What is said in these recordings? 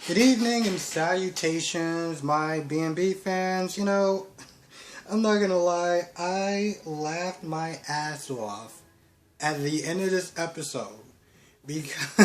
Good evening and salutations, my B&B fans. I'm not gonna lie, I laughed my ass off at the end of this episode because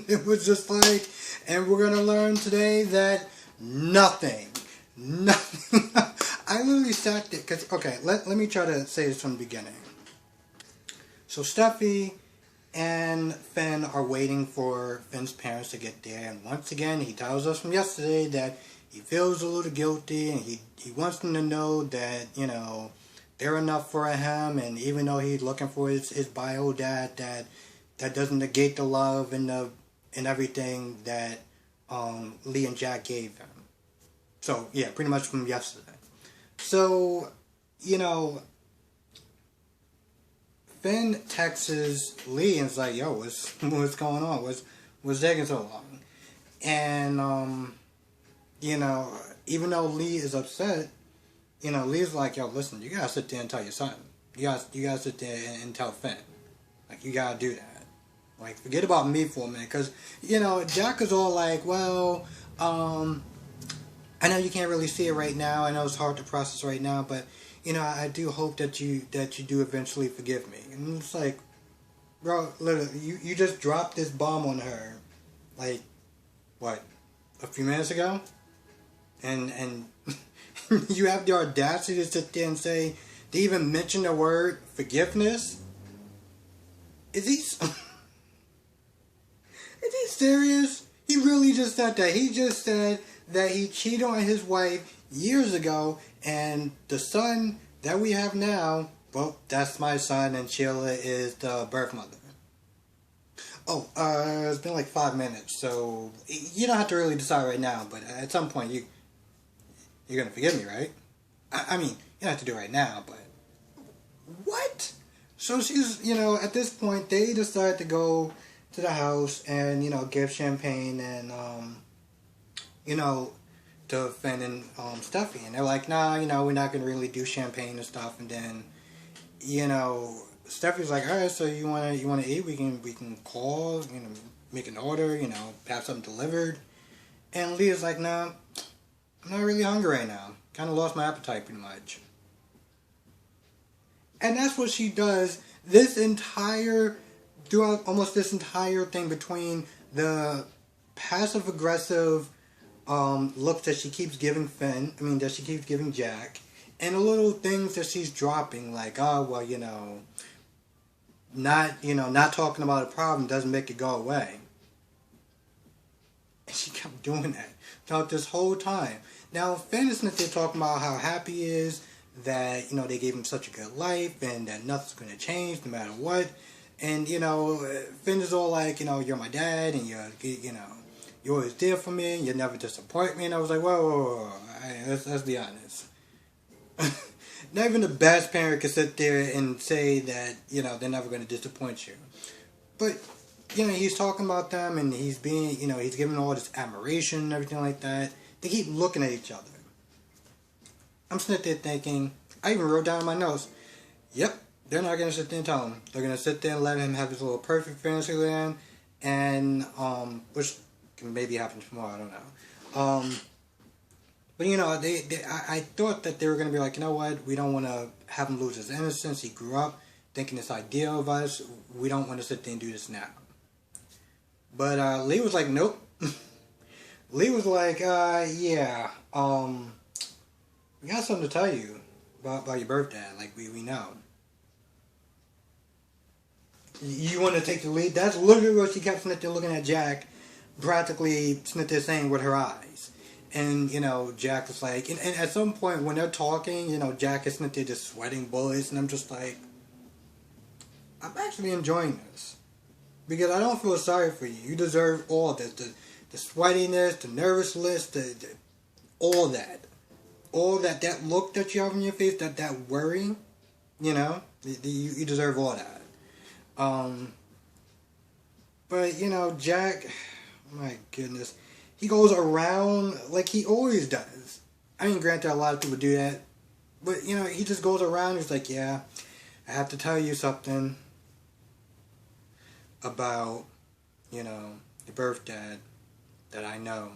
it was just like, and we're gonna learn today that nothing. I literally sat there, because, okay, let me try to say this from the beginning. So, Steffi and Finn are waiting for Finn's parents to get there, and once again, he tells us from yesterday that he feels a little guilty, and he wants them to know that, they're enough for him, and even though he's looking for his bio dad, that doesn't negate the love and everything that Lee and Jack gave him. So, yeah, pretty much from yesterday. So, you know, Finn texts Lee and is like, "Yo, what's going on? What's taking so long?" And you know, even though Lee is upset, Lee's like, "Yo, listen, you gotta sit there and tell your son. You gotta sit there and tell Finn. Like, you gotta do that. Like, forget about me for a minute, because Jack is all like, well, I know you can't really see it right now. I know it's hard to process right now, but I do hope that you do eventually forgive me." And it's like, bro, literally, you just dropped this bomb on her, like, what, a few minutes ago, and you have the audacity to sit there and say, to even mention the word forgiveness. Is he? Is he serious? He really just said that. He just said that he cheated on his wife years ago, and the son that we have now, well, that's my son, and Sheila is the birth mother. Oh, it's been like 5 minutes, so you don't have to really decide right now, but at some point you're gonna forgive me, right? I mean, you don't have to do it right now, but what? So she's, at this point, they decide to go to the house and, give champagne and, to Finn and Steffi. And they're like, nah, we're not going to really do champagne and stuff. And then, Steffi's like, all right, so you want to eat? We can call, make an order, have something delivered. And Leah's like, nah, I'm not really hungry right now. Kind of lost my appetite pretty much. And that's what she does throughout almost this entire thing, between the passive aggressive looks that she keeps giving that she keeps giving Jack, and the little things that she's dropping, like, oh, well, not talking about a problem doesn't make it go away. And she kept doing that throughout this whole time. Now, Finn is not there talking about how happy he is that, they gave him such a good life and that nothing's going to change no matter what. And, Finn is all like, you're my dad and you're always there for me, you never disappoint me. And I was like, whoa. Let's be honest. Not even the best parent can sit there and say that, they're never going to disappoint you. But, he's talking about them and he's being, he's giving all this admiration and everything like that. They keep looking at each other. I'm sitting there thinking, I even wrote down in my notes, yep, they're not going to sit there and tell him. They're going to sit there and let him have his little perfect fantasy land, and, which can maybe happen tomorrow, I don't know. But, I thought that they were going to be like, you know what, we don't want to have him lose his innocence. He grew up thinking this idea of us. We don't want to sit there and do this now. But Lee was like, nope. Lee was like, yeah, we got something to tell you about your birthday. Like, we know. You want to take the lead? That's literally what she kept sitting there looking at Jack, practically sitting there saying with her eyes. And, Jack was like, and at some point when they're talking, Jack is sitting there just sweating bullets, and I'm just like, I'm actually enjoying this. Because I don't feel sorry for you. You deserve all this. The sweatiness, the nervousness, all that. All that look that you have on your face, that worry, you deserve all that. But, Jack, my goodness, he goes around like he always does. I mean, granted, a lot of people do that, but, he just goes around, he's like, yeah, I have to tell you something about, your birth dad that I know.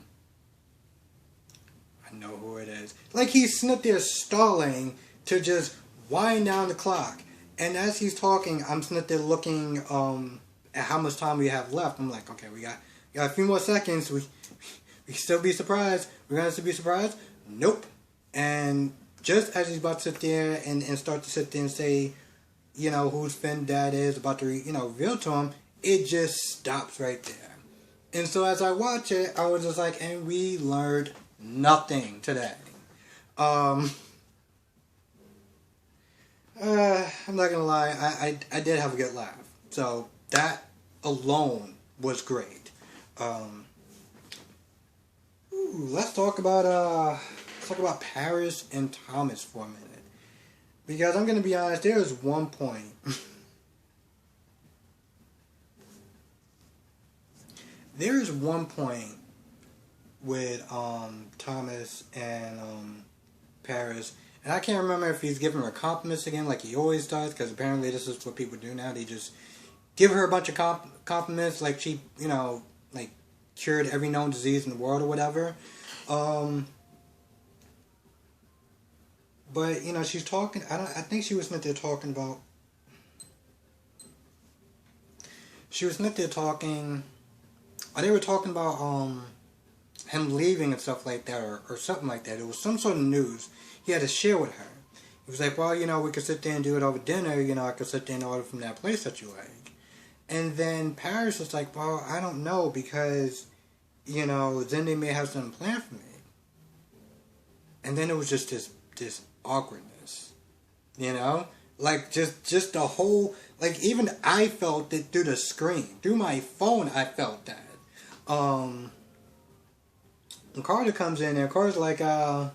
I know who it is. Like, he's sitting up there stalling to just wind down the clock. And as he's talking, I'm sitting up there looking at how much time we have left. I'm like, okay, we got a few more seconds. We can still be surprised. We're going to be surprised? Nope. And just as he's about to sit there and start to sit there and say, you know, whose Finn dad is, about to, reveal to him, it just stops right there. And so as I watch it, I was just like, and we learned nothing today. I'm not gonna lie, I did have a good laugh. So that alone was great. Let's talk about Paris and Thomas for a minute. Because I'm gonna be honest, there was one point. There is one point with Thomas and Paris, and I can't remember if he's giving her compliments again like he always does, because apparently this is what people do now. They just give her a bunch of compliments like she, like cured every known disease in the world or whatever. But she's talking. I think she was meant to talking about. She was meant to talking. Or they were talking about him leaving and stuff like that, or something like that. It was some sort of news he had to share with her. He was like, well, we could sit there and do it over dinner. I could sit there and order from that place that you like. And then Paris was like, well, I don't know, because, Zende may have something planned for me. And then it was just this awkwardness, Like, just the whole, like, even I felt it through the screen. Through my phone, I felt that. And Carter comes in and Carter's like, I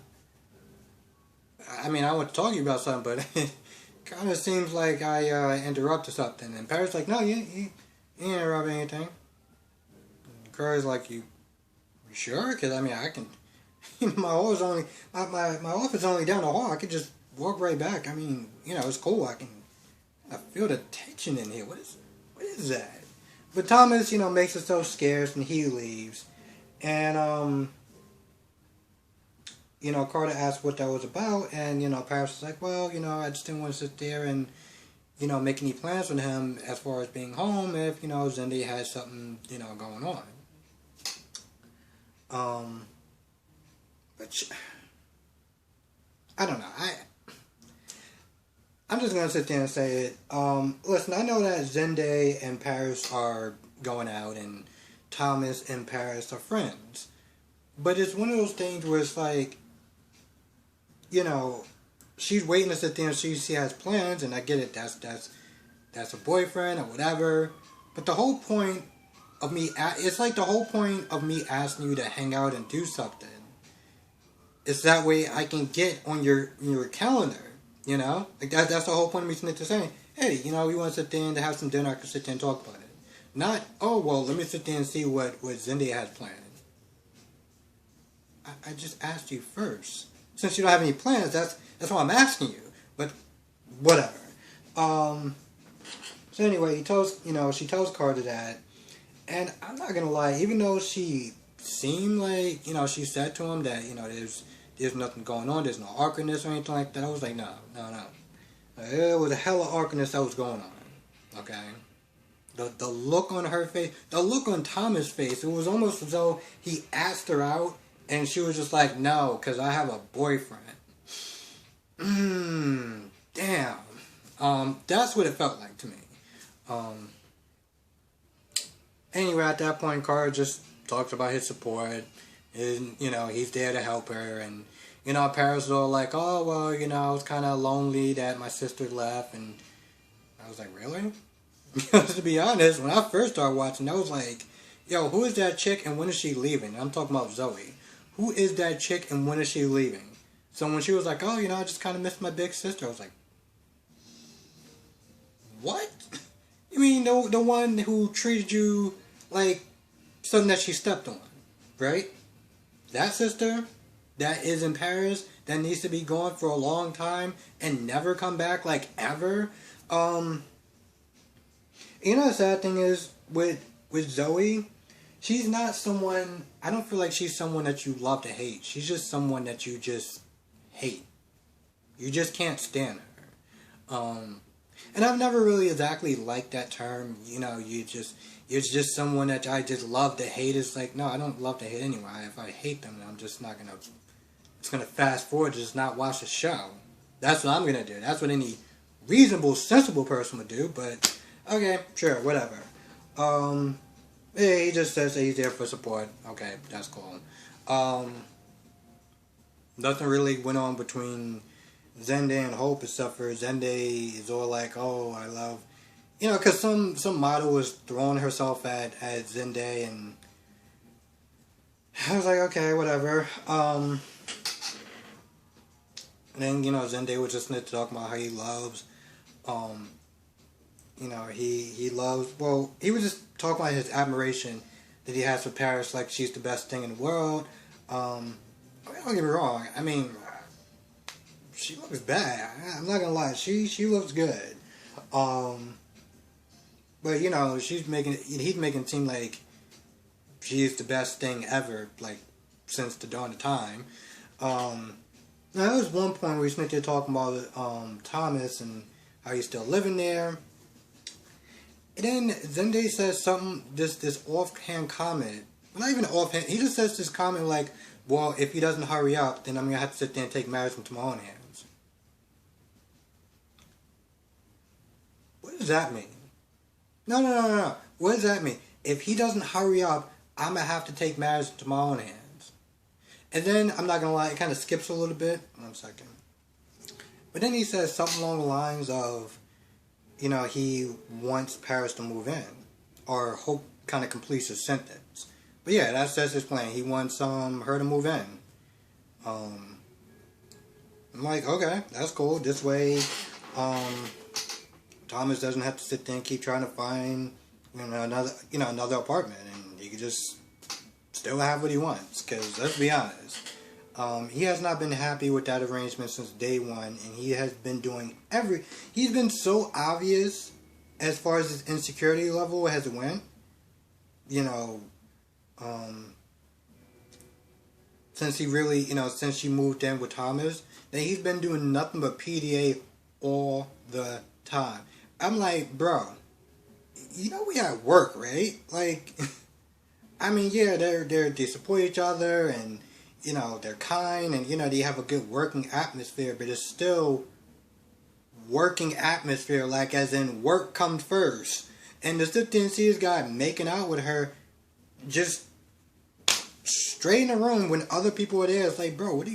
want to talk to you about something, but it kind of seems like I interrupted something. And Paris like, no, you didn't interrupt anything. And Carter's like, you sure? Because, I can, my office is only down the hall. I could just walk right back. It's cool. I feel the tension in here. What is that? But Thomas, makes himself scarce and he leaves. And, Carter asks what that was about. And, Paris is like, well, I just didn't want to sit there and, make any plans with him as far as being home if, Zende has something, going on. But I don't know. I'm just going to sit there and say it. Listen, I know that Zende and Paris are going out and Thomas and Paris are friends. But it's one of those things where it's like, she's waiting to sit there and she has plans, and I get it, that's a boyfriend or whatever. But the whole point of me, it's like the whole point of me asking you to hang out and do something. It's that way I can get on your calendar. Like that's the whole point of me sitting there saying, hey, we want to sit there and have some dinner, I can sit there and talk about it. Not, oh, well, let me sit there and see what Zende has planned. I just asked you first. Since you don't have any plans, that's why I'm asking you. But, whatever. So anyway, she tells Carter that, and I'm not gonna lie, even though she seemed like, she said to him that, there's nothing going on, there's no awkwardness or anything like that. I was like, no. There was a hell of awkwardness that was going on. Okay? The look on her face, the look on Thomas' face, it was almost as though he asked her out and she was just like, no, because I have a boyfriend. Damn. That's what it felt like to me. Anyway, at that point, Carter just talks about his support. And, he's there to help her. And, Paris was all like, oh, well, I was kind of lonely that my sister left. And I was like, really? Because to be honest, when I first started watching, I was like, yo, who is that chick and when is she leaving? I'm talking about Zoe. Who is that chick and when is she leaving? So when she was like, oh, I just kind of missed my big sister, I was like, what? You mean the one who treated you like something that she stepped on, right? That sister that is in Paris, that needs to be gone for a long time and never come back, like, ever. The sad thing is, with Zoe, she's not someone, I don't feel like she's someone that you love to hate. She's just someone that you just hate. You just can't stand her. And I've never really exactly liked that term. You know, you're just someone that I just love to hate. It's like, no, I don't love to hate anyone. If I hate them, I'm just not gonna. It's gonna fast forward, just not watch the show. That's what I'm gonna do. That's what any reasonable, sensible person would do. But okay, sure, whatever. Yeah, he just says that he's there for support. Okay, that's cool. Nothing really went on between Zende and Hope except for Zende is all like, oh, I love, you know, because some model was throwing herself at Zende, and I was like, okay, whatever. And then, you know, Zende was just talking about how he loves, you know, he loves, well, he was just talking about his admiration that he has for Paris, like she's the best thing in the world. Don't get me wrong, I mean, she looks bad. I'm not gonna lie, she looks good. But you know, he's making it seem like she's the best thing ever, like since the dawn of time. Now there was one point where Smith did talking about Thomas and how he's still living there. And then Zende says something, this offhand comment. Not even offhand, he just says this comment like, well, if he doesn't hurry up, then I'm going to have to sit there and take matters into my own hands. What does that mean? No. What does that mean? If he doesn't hurry up, I'm going to have to take matters into my own hands. And then, I'm not going to lie, it kind of skips a little bit. 1 second. But then he says something along the lines of, you know, he wants Paris to move in. Or Hope kind of completes his sentence. But yeah, that's his plan. He wants her to move in. I'm like, okay, that's cool. This way, Thomas doesn't have to sit there and keep trying to find, another apartment, and he can just still have what he wants. Because let's be honest, he has not been happy with that arrangement since day one, and he has been doing he's been so obvious as far as his insecurity level has went. You know, since he really, since she moved in with Thomas, that he's been doing nothing but PDA all the time. I'm like, bro, we at work, right? Like, I mean, yeah, they support each other, and they're kind, and they have a good working atmosphere, but it's still working atmosphere, like as in work comes first. And to sit there and see this guy making out with her, just straight in the room when other people are there, it's like, bro, what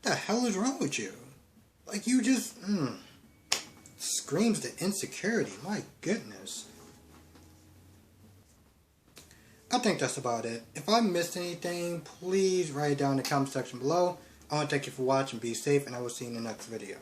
the hell is wrong with you? Like, you just, screams the insecurity. My goodness. I think that's about it. If I missed anything, please write it down in the comment section below. I want to thank you for watching. Be safe, and I will see you in the next video.